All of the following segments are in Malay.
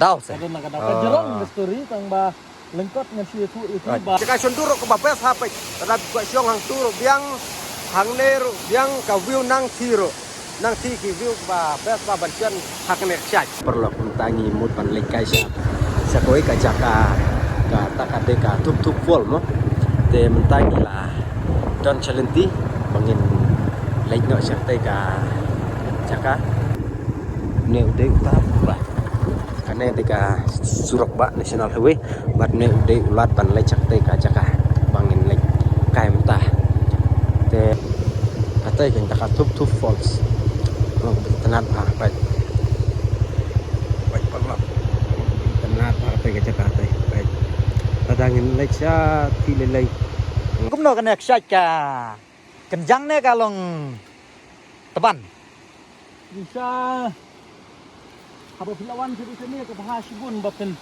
Daw se. Kadon nak dapat jerong story tang ba lengkot ngan siu tu itu ba. Jika sunduro ke babes hape, tapi kau siang hang turu biang hang neru biang kau view nang tiro, nang ti ki view babes ba bancian hak nek syaj. Perlu kuntangi mut pan lekai syaj. Sakoi ka jaka ka takade ka tup vol mo. Te mentangi lah don chalenti bangin lek no syakte ka jaka. Ne udah utap ba. Karena dekat Surabaya National Highway, bat ne udah ulat pan lek cakte ka jaka bangin lek kai mentah. Te kata yang tak tup falls. Long tenat baik. Baik palap. Tenat apa ke jaka te. Baik. Tadangin lek sa ti lelai. Cũng nó cái này sạch cả cần răng này cả lòng tập ban. Bisa apa pilawan situ sini ke bahasibun bapen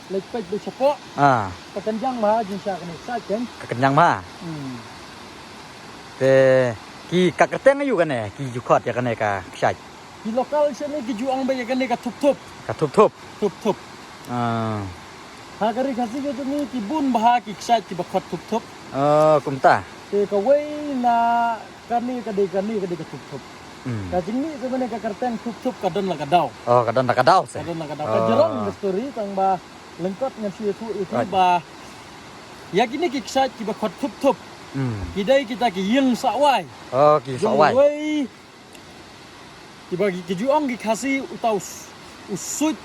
lepek bersepok. Kekenjang mah jinsa kena sajen. Kekenyang mah. Te ki kakerteng ayu kan ki jukot ya kan ka sạch. Di lokal sini kejuang banyak kan ka tup-tup. Ka tup. Hagari kasih ke ni kibun bah ki saj ki bakot tup-tup. Kumta. Te kawai na kani ka tup-tup. Kajing ni sebenarnya ka kerteng tup-tup kadon lah kadau. Kadon nak daw se. Kadon lah kadau. Kajerong story tang ba lengkot ngan siu tu itu ba. Ya kini ki saj ki bakot tup-tup. Kidai kita ki yeng sawai. Ki sawai. Dibagi kejuang ki kasih utau usut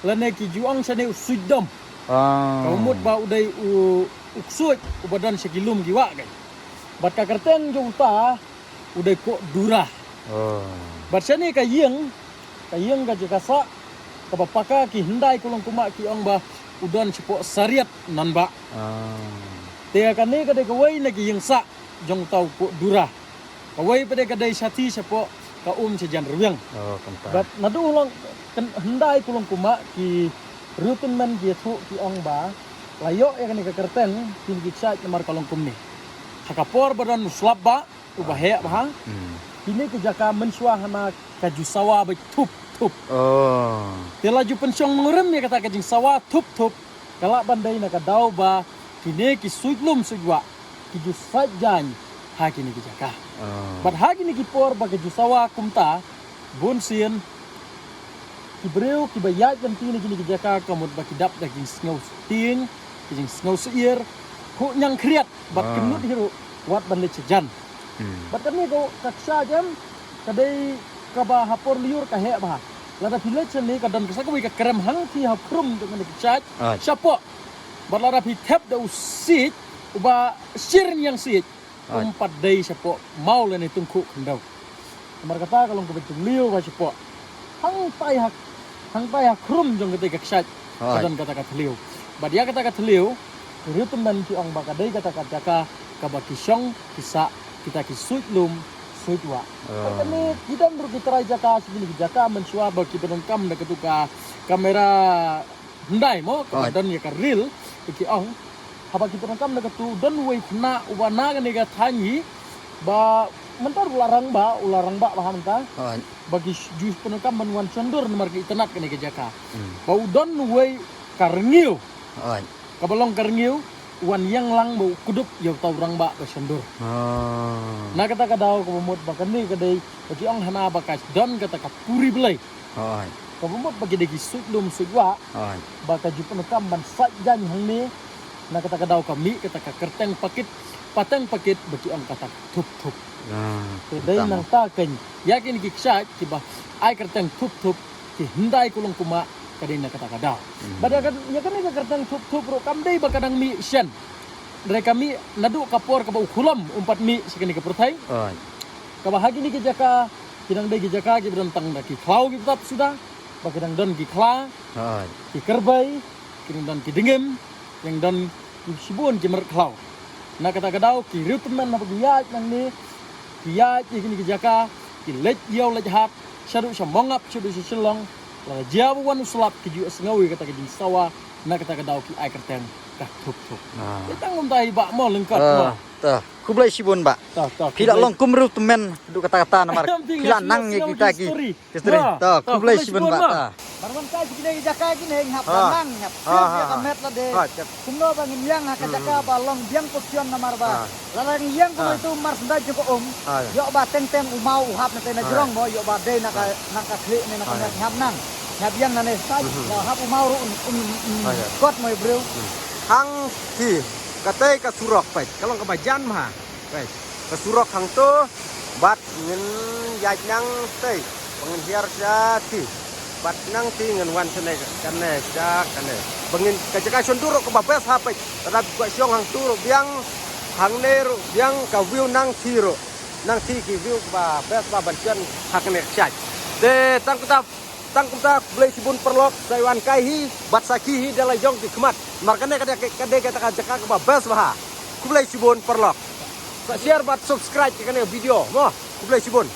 lane kejuang sane usut dom. Kaumut ba udai uksut ubadan sekilum giwa kai. Bat ka kerteng jong ta udai ko durah. Bat sane ka yeng ka jekasa ka bapaka ki hindai kulong kuma ki ong ba udan cepo sariat nan ba. Te kane ka de kawai na ki yeng sa jong tau ko durah. Kawai pade ka dai sati cepo ka sejan ruang. Kumta. Bat nadu ulang hendai kulong kuma ki rutin man ki thu ki ong ba layo ya kan ka kerten tinggi chat nomor kalong kumni. Hakapor badan muslab ba ubahe ba. Kini kejaka mensuahana kaju sawa ba tup. Dia laju pensiong mengurem ya kata kajing sawa tup. Kalak bandai na ka dau ba kini ki suitlum sugwa ki ju sajan ha kini kejaka. Bat ha kini ki por ba kaju sawa kumta bun sien kibreu kibayat jam tini kini kejaka kamut ba kidap daging sngow ting kajing sngow seir ku nyang kriat bat kenut hiru wat ban le cejan. Bat kami ko kaksa jam kadai kaba hapor liur ka he ba. Lada village ni kadam kasa ko ka krem hang ti haprum dengan kecaj. Siapa? Bat lada pi tap da usit uba sir yang sit. Umpat dai siapa mau le ni tungku kendau. Kamar kata kalau ko betul liu ba siapa. Hang pai hak krum jong ketika kecaj. Kadam kata liu. Bat dia kata liu rutum dan ki ong bakadai kata jaka kabaki syong kisa kita ki suitlum suitwa. Kami kita bro kita rai jaka segini jaka mensua bagi penengkam da ketuka kamera hendai mo dan ya karil ki ong haba kita penengkam da ketu dan wei kena uwana kan ga tanyi ba mentar ularang ba paham ta bagi jus penengkam manuan cendur nomor ki tenat kan ga jaka bau don wei karngiu kabalong karngiu wan yang lang bau kudup yau tau rang ba basendur. Na kata kadau ko bumut bakani kadai bagi ong hana bakas don kata ka puri belai. Ko bumut bagi degi sutlum sugwa. Baka ju penekam ban sajan hang ni. Na kata kadau kami kata ka kerteng pateng pakit bagi ong kata tup. Kadai nang ta ken yakin ki ksa ki ba ai kerteng tup ki hindai kulung kuma kadai na kata kadau. Badakan ya kan ka kerteng tup ro kamdai bakadang mi sian. Mereka mi nadu kapor ka ukulam umpat mi sekini ke pertai. Kabahagi ni kijaka kidang dai kijaka ki berentang da ki klau ki tetap sudah. Bakadang don ki kla. Ki kerbai, kidang don ki dengem, yang don ki sibun ki mer klau. Na kata kadau ki ruteman na pagiyat nang ni. Kiyat kini kijaka ki lej yau lej hat, syadu syamongap syadu syilong. La jawan uslap kiju sengawi kata kiji sawa na kata kadau ki ai kerteng ka tup. Kita nguntai bak mo lengkot mo. Tuh, kublai sibun ba. Tak. Pila long kumru temen duk kata-kata namar. Pila nang ye kita ki. History. Tuh, kublai sibun ba ta. Marwan kai gini jaka gini ngap Ah. nang ngap. Ah, Dia ah, kamet lah de. Cep. Kumno bangin yang ka jaka ba long biang posion namar ba. Larang yang kuno itu mar senda joko Ah. Yo ba teng umau hap na na jerong mo yo ba de na ka klik ni na ka ngap nang. Ngap yang na ne sai hap umau kot mo bro. Hang ti katai ka surok pai kalong ka bajan mah pai ka surok hang tu bat ngin yaj nang tei pengen hiar ti bat nang ti ngin wan sene kane ja kane bengin ka jaka sonduro ka babes ha pai tadap gua siong hang tu biang hang neru biang ka view nang ti ki view ba bes ba bantuan hak nek chai de tang kita beli sibun perlok saiwan kai hi bat saki hi dalam jong di kemat markane kade kata jaka ke babes bah ku beli sibun perlok share bat subscribe ke video mo ku beli sibun